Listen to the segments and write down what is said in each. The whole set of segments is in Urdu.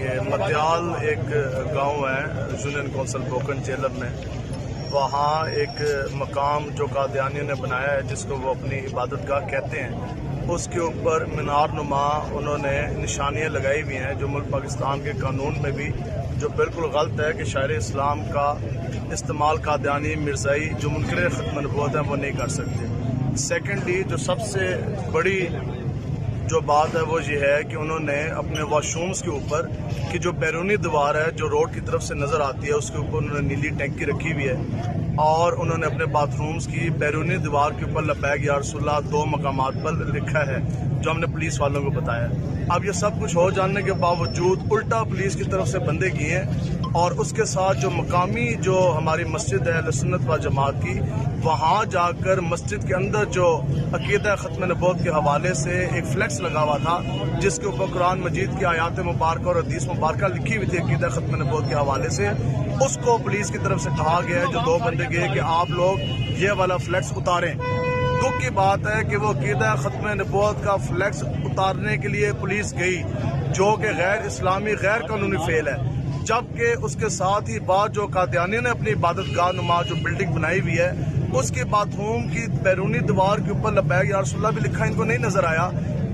یہ مدیال ایک گاؤں ہے یونین کونسل بروکن چیلر میں. وہاں ایک مقام جو قادیانیوں نے بنایا ہے جس کو وہ اپنی عبادت گاہ کہتے ہیں، اس کے اوپر مینار نما انہوں نے نشانیاں لگائی ہوئی ہیں جو ملک پاکستان کے قانون میں بھی جو بالکل غلط ہے کہ شاعر اسلام کا استعمال قادیانی مرزائی جو منکر ختم نبوت ہیں وہ نہیں کر سکتے. سیکنڈلی جو سب سے بڑی جو بات ہے وہ یہ ہے کہ انہوں نے اپنے واش رومز کے اوپر کی جو بیرونی دیوار ہے جو روڈ کی طرف سے نظر آتی ہے اس کے اوپر انہوں نے نیلی ٹینکی رکھی ہوئی ہے، اور انہوں نے اپنے باتھ رومز کی بیرونی دیوار کے اوپر لبیک یا رسول اللہ 2 مقامات پر لکھا ہے جو ہم نے پولیس والوں کو بتایا. اب یہ سب کچھ ہو جانے کے باوجود الٹا پولیس کی طرف سے بندے کیے ہیں، اور اس کے ساتھ جو مقامی جو ہماری مسجد ہے اہل سنت و جماعت کی، وہاں جا کر مسجد کے اندر جو عقیدہ ختم نبوت کے حوالے سے ایک فلیکس لگا ہوا تھا جس کے اوپر قرآن مجید کی آیات مبارکہ اور حدیث مبارکہ لکھی ہوئی تھی عقیدہ ختم نبوت کے حوالے سے، اس کو پولیس کی طرف سے کہا گیا ہے جو 2 بندے گئے کہ آپ لوگ یہ والا فلیکس اتاریں. دکھ کی بات ہے کہ وہ عقیدہ ختم نبوت کا فلیکس اتارنے کے لیے پولیس گئی جو کہ غیر اسلامی غیر قانونی فعل ہے، جبکہ اس کے ساتھ ہی بعد جو قادیانی نے اپنی عبادت گاہ نما جو بلڈنگ بنائی ہوئی ہے اس کے باتھ روم کی بیرونی دیوار کے اوپر لبیک یا رسول اللہ بھی لکھا ان کو نہیں نظر آیا،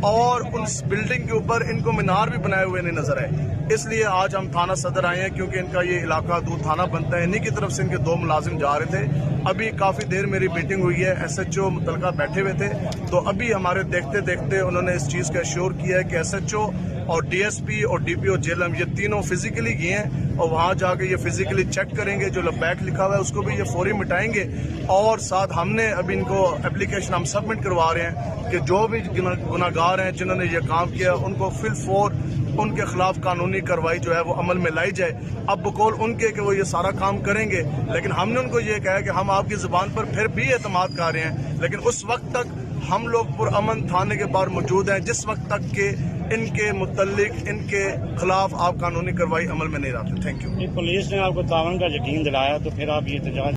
اور اس بلڈنگ کے اوپر ان کو مینار بھی بنائے ہوئے نہیں نظر آئے. اس لیے آج ہم تھانہ صدر آئے ہیں کیونکہ ان کا یہ علاقہ دودھ تھانہ بنتا ہے. انہی کی طرف سے ان کے 2 ملازم جا رہے تھے. ابھی کافی دیر میری میٹنگ ہوئی ہے، ایس ایچ او متعلقہ بیٹھے ہوئے تھے، تو ابھی ہمارے دیکھتے دیکھتے انہوں نے اس چیز کا ایشور کیا ہے کہ ایس ایچ او اور ڈی ایس پی اور ڈی پی او جیلم یہ تینوں فزیکلی گئے ہیں اور وہاں جا کے یہ فزیکلی چیک کریں گے. جو لبیک لکھا ہوا ہے اس کو بھی یہ فوری مٹائیں گے، اور ساتھ ہم نے ابھی ان کو اپلیکیشن ہم سبمٹ کروا رہے ہیں کہ جو بھی گناہ گار ہیں جنہوں نے یہ کام کیا ان کو فی الفور ان کے خلاف قانونی کارروائی جو ہے وہ عمل میں لائی جائے. اب بقول ان کے کہ وہ یہ سارا کام کریں گے، لیکن ہم نے ان کو یہ کہا کہ ہم آپ کی زبان پر پھر بھی اعتماد کر رہے ہیں، لیکن اس وقت تک ہم لوگ پرامن تھانے کے باہر موجود ہیں جس وقت تک کہ ان کے متعلق ان کے خلاف آپ قانونی کارروائی عمل میں نہیں لاتے. Thank you. پولیس نے آپ کو تعاون کا یقین دلایا تو پھر آپ یہ احتجاج